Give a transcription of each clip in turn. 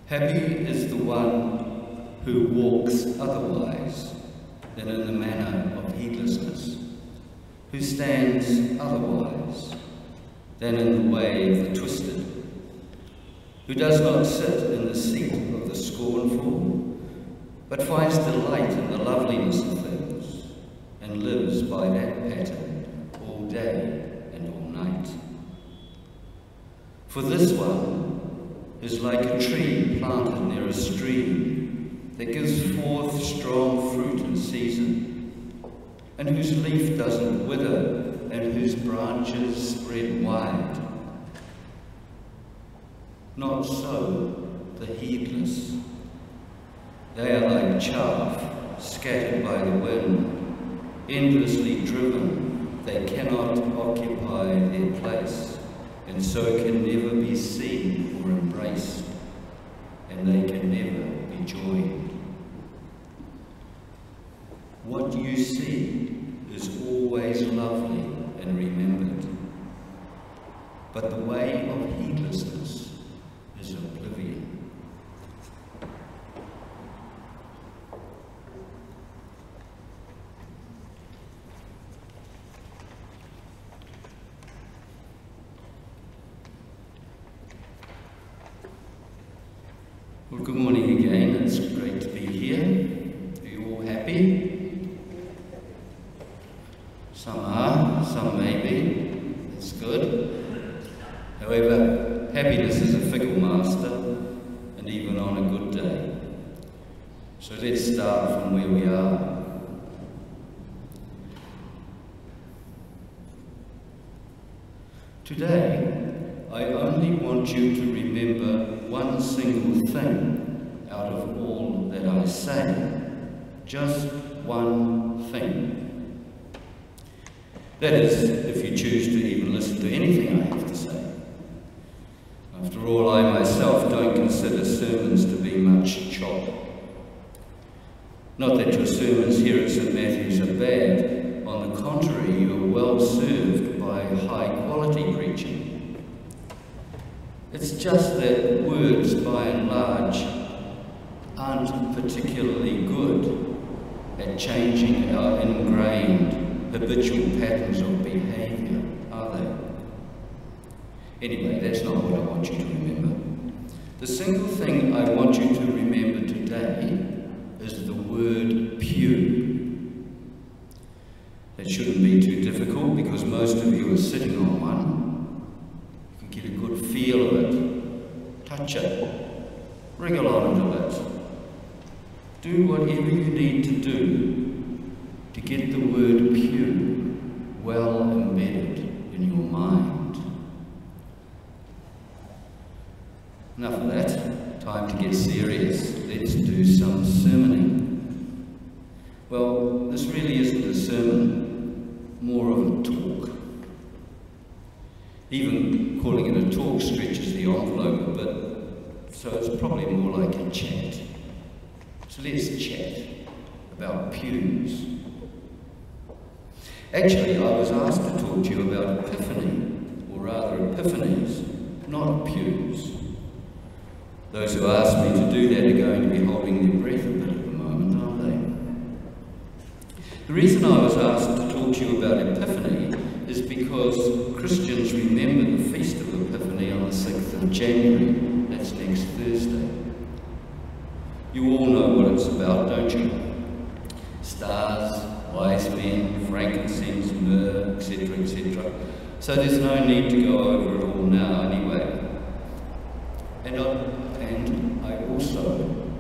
Happy is the one who walks otherwise than in the manner of heedlessness, who stands otherwise than in the way of the twisted, who does not sit in the seat of the scornful, but finds delight in the loveliness of things, and lives by that pattern all day and all night. For this one is like a tree planted near a stream that gives forth strong fruit in season, and whose leaf doesn't wither, and whose branches spread wide. Not so the heedless. They are like chaff scattered by the wind, endlessly driven. They cannot occupy their place, and so can never be seen or embraced, and they can never be joined. What you see is always lovely and remembered, but the way of heedlessness is oblivion. Well, good morning again. It's great to be here. Are you all happy? Some are, some maybe. That's good. However, happiness is a fickle master, and even on a good day. So let's start from where we are. Today, I only want you to remember one single thing out of all that I say. Just one thing. That is, if you choose to even listen to anything I have to say. After all, I myself don't consider sermons to be much chop. Not that your sermons here at St Matthew's are bad. On the contrary, you are well served by high-quality preaching. It's just that words, by and large, aren't particularly good at changing our ingrained, habitual patterns of behaviour, are they? Anyway, that's not what I want you to remember. The single thing I want you to remember today is the word pew. That shouldn't be too difficult because most of you are sitting on one. Get a good feel of it, touch it, wriggle onto it. Do whatever you need to do to get the word pew well embedded in your mind. Enough of that, time to get serious. Let's do some sermoning. Well, this really isn't a sermon, more of a talk. Even calling it a talk stretches the envelope a bit, so it's probably more like a chat. So let's chat about pews. Actually, I was asked to talk to you about Epiphany, or rather epiphanies, not pews. Those who asked me to do that are going to be holding their breath a bit at the moment, aren't they? The reason I was asked to talk to you about Epiphany is because Christians remember the Feast of Epiphany on the 6th of January. That's next Thursday. You all know what it's about, don't you? Stars, wise men, frankincense, myrrh, etc., etc. So there's no need to go over it all now anyway. And I also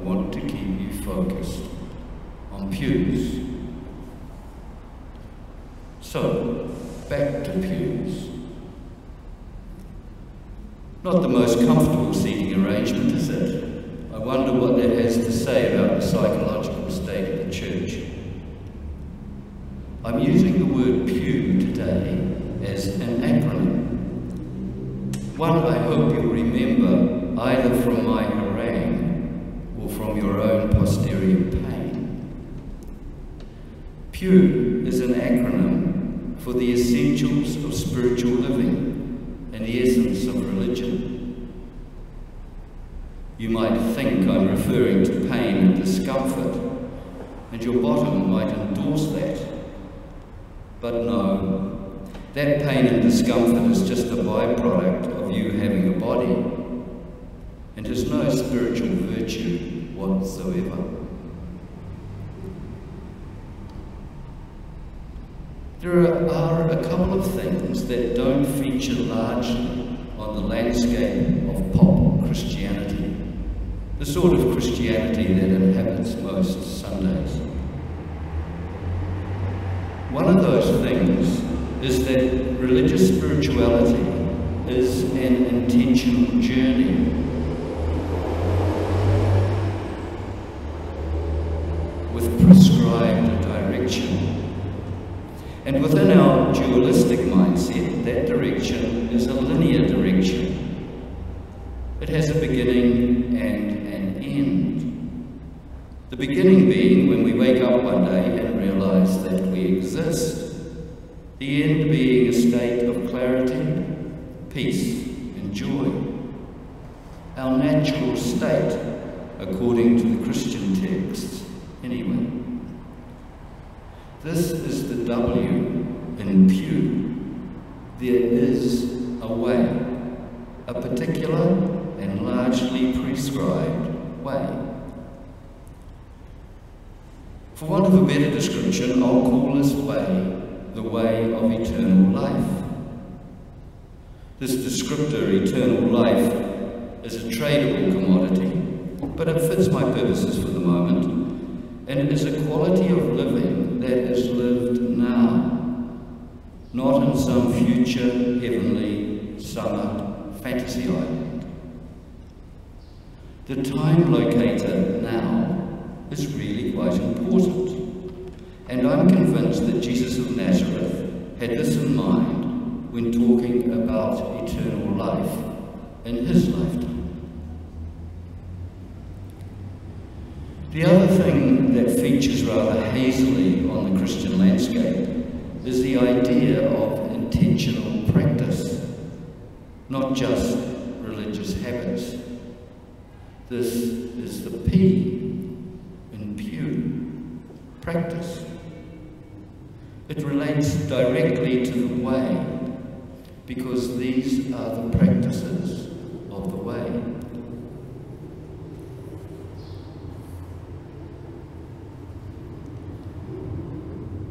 want to keep you focused on pews. So, back to pews. Not the most comfortable seating arrangement, is it? I wonder what that has to say about the psychological state of the church. I'm using the word pew today as an acronym. One I hope you'll remember either from my harangue or from your own posterior pain. Pew is an acronym for the essentials of spiritual living and the essence of religion. You might think I'm referring to pain and discomfort, and your bottom might endorse that. But no, that pain and discomfort is just a byproduct of you having a body, and has no spiritual virtue whatsoever. There are a couple of things that don't feature largely on the landscape of pop Christianity, the sort of Christianity that inhabits most Sundays. One of those things is that religious spirituality is an intentional journey. With prescribed direction. And within our dualistic mindset, that direction is a linear direction. It has a beginning and an end. The beginning being when we wake up one day and realize that we exist. The end being a state of clarity, peace, and joy. Our natural state, according to the Christian texts, anyway. This is the W in Pew. There is a way, a particular and largely prescribed way. For want of a better description, I'll call this way the way of eternal life. This descriptor, eternal life, is a tradable commodity, but it fits my purposes for the moment. And it is a quality of living that is lived now, not in some future heavenly summer fantasy island. The time locator now is really quite important, and I'm convinced that Jesus of Nazareth had this in mind when talking about eternal life in his lifetime. The other thing that features rather hazily on the Christian landscape is the idea of intentional practice, not just religious habits. This is the P in Pew, practice. It relates directly to the way, because these are the practices of the way.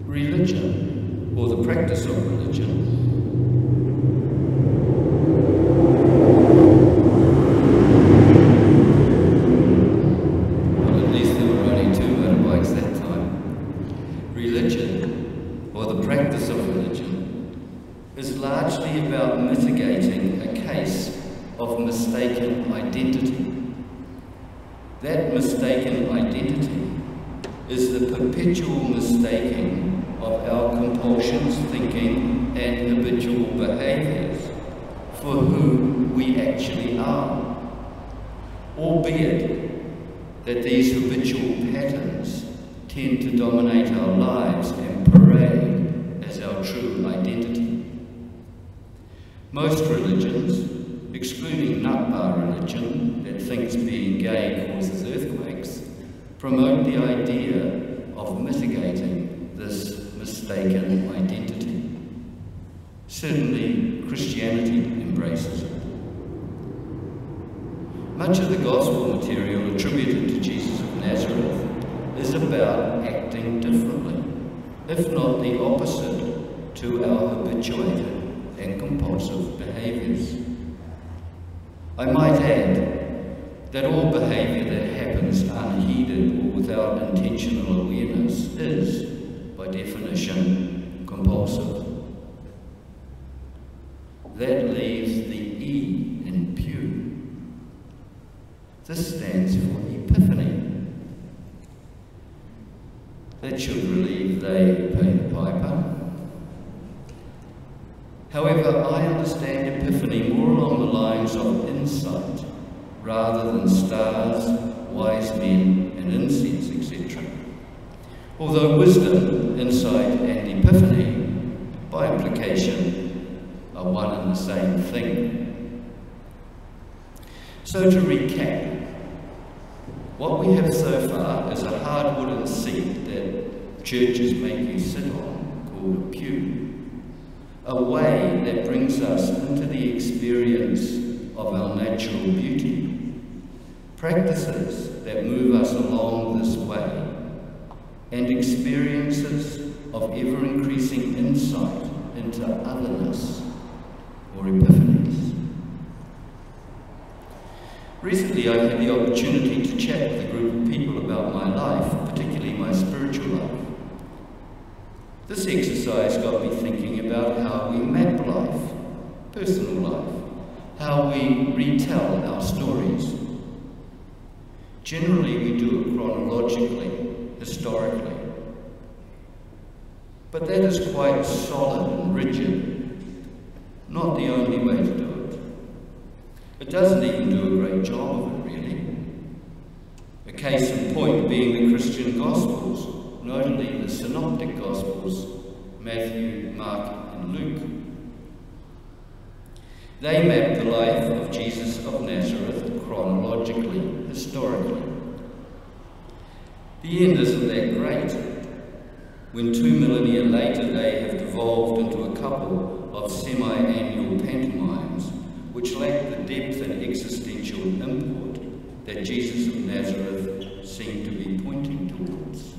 Religion, or the practice of religion, well, at least there were only 2 motorbikes that time. Religion, or the practice of religion, is largely about mitigating a case of mistaken identity. That mistaken identity is the perpetual mistaking of our compulsions, thinking, and habitual behaviours for who we actually are, albeit that these habitual patterns tend to dominate our lives and parade as our true identity. Most religions, excluding nut bar religion that thinks being gay causes earthquakes, promote the idea of mitigating this mistaken identity. Certainly, Christianity embraces it. Much of the gospel material attributed to Jesus of Nazareth is about acting differently, if not the opposite, to our habituated and compulsive behaviours. I might add that all behaviour that happens unheeded or without intentional awareness is, by definition, compulsive. That leaves the E in Pew. This stands for Epiphany. That should relieve they pay the piper. However, I understand Epiphany more along the lines of insight, rather than stars, wise men, and incense, etc. Although wisdom, insight, and epiphany, by implication, are one and the same thing. So to recap, What we have so far is a hard wooden seat that churches make you sit on, called a pew. A way that brings us into the experience of our natural beauty. Practices that move us along this way. And experiences of ever-increasing insight into otherness, or epiphanies. Recently I had the opportunity to chat with a group of people about my life, particularly my spiritual life. This exercise got me thinking about how we map life, personal life, how we retell our stories. Generally we do it chronologically, historically. But that is quite solid and rigid, not the only way to do it. It doesn't even do a great job of it, really. A case in point being the Christian Gospels, notably the Synoptic Gospels, Matthew, Mark, and Luke. They map the life of Jesus of Nazareth chronologically, historically. The end isn't that great. When 2 millennia later they have devolved into a couple of semi-annual pantomimes which lack the depth and existential import that Jesus of Nazareth seemed to be pointing towards.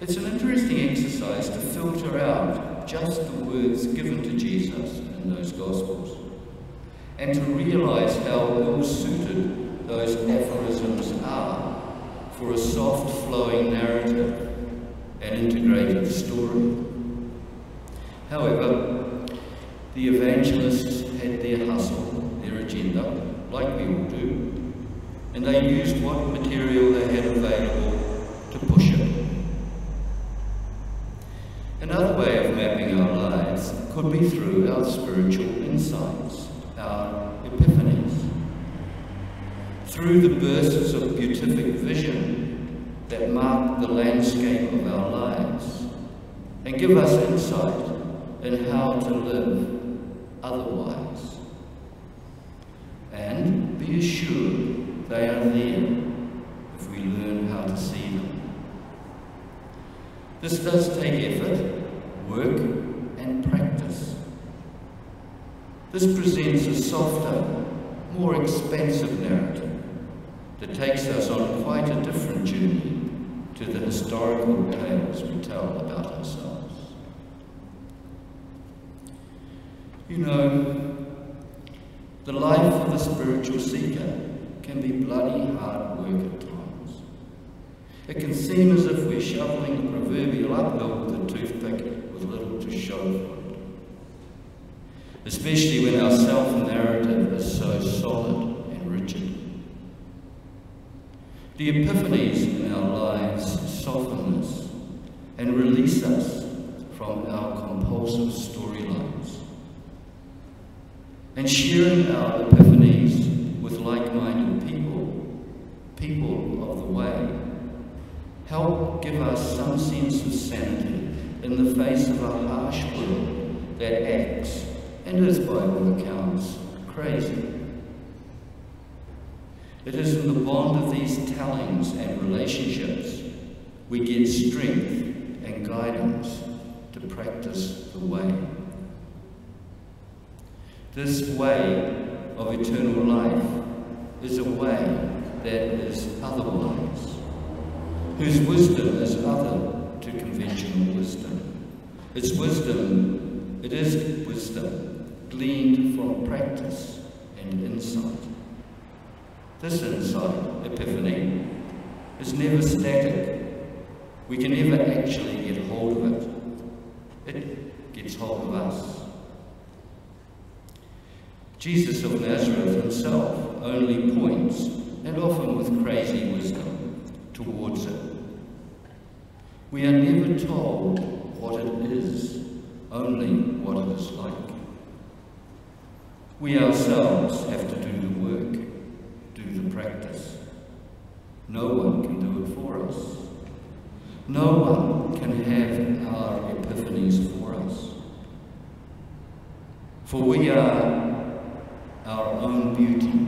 It's an interesting exercise to filter out just the words given to Jesus in those Gospels and to realise how ill-suited those aphorisms are for a soft flowing narrative and integrated story. However, the evangelists had their hustle, their agenda, like we all do, and they used what material they had available to push it. Another way of mapping our lives could be through our spiritual insights, our epiphanies, through the bursts of beatific vision that mark the landscape of our lives and give us insight in how to live otherwise. And be assured they are there if we learn how to see them. This does take effort, work, and practice. This presents a softer, more expansive narrative that takes us on quite a different journey to the historical tales we tell about ourselves. You know, the life of a spiritual seeker can be bloody hard work at times. It can seem as if we're shoveling the proverbial uphill with a toothpick with little to show for it. Especially when our self-narrative is so solid and rigid. The epiphanies in our lives soften us and release us from our compulsive storylines. And sharing our epiphanies with like-minded people, people of the way, help give us some sense of sanity in the face of a harsh world that acts, and is by all accounts, crazy. It is in the bond of these tellings and relationships we get strength and guidance to practice the way. This way of eternal life is a way that is otherwise, whose wisdom is other to conventional wisdom. It is wisdom gleaned from practice and insight. This insight, epiphany, is never static. We can never actually get hold of it. It gets hold of us. Jesus of Nazareth himself only points, and often with crazy wisdom, towards it. We are never told what it is, only what it is like. We ourselves have to do the work, do the practice. No one can do it for us. No one can have our epiphanies for us. For we are our own beauty.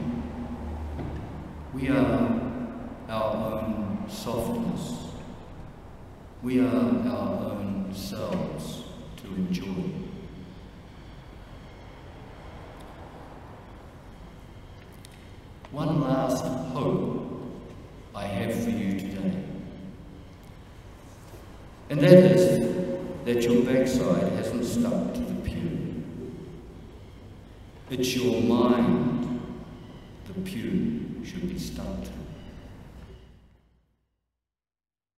We are We are our own selves to enjoy. One last hope I have for you today, and that is that your backside hasn't stuck to the pew. It's your mind the pew should be stuck to.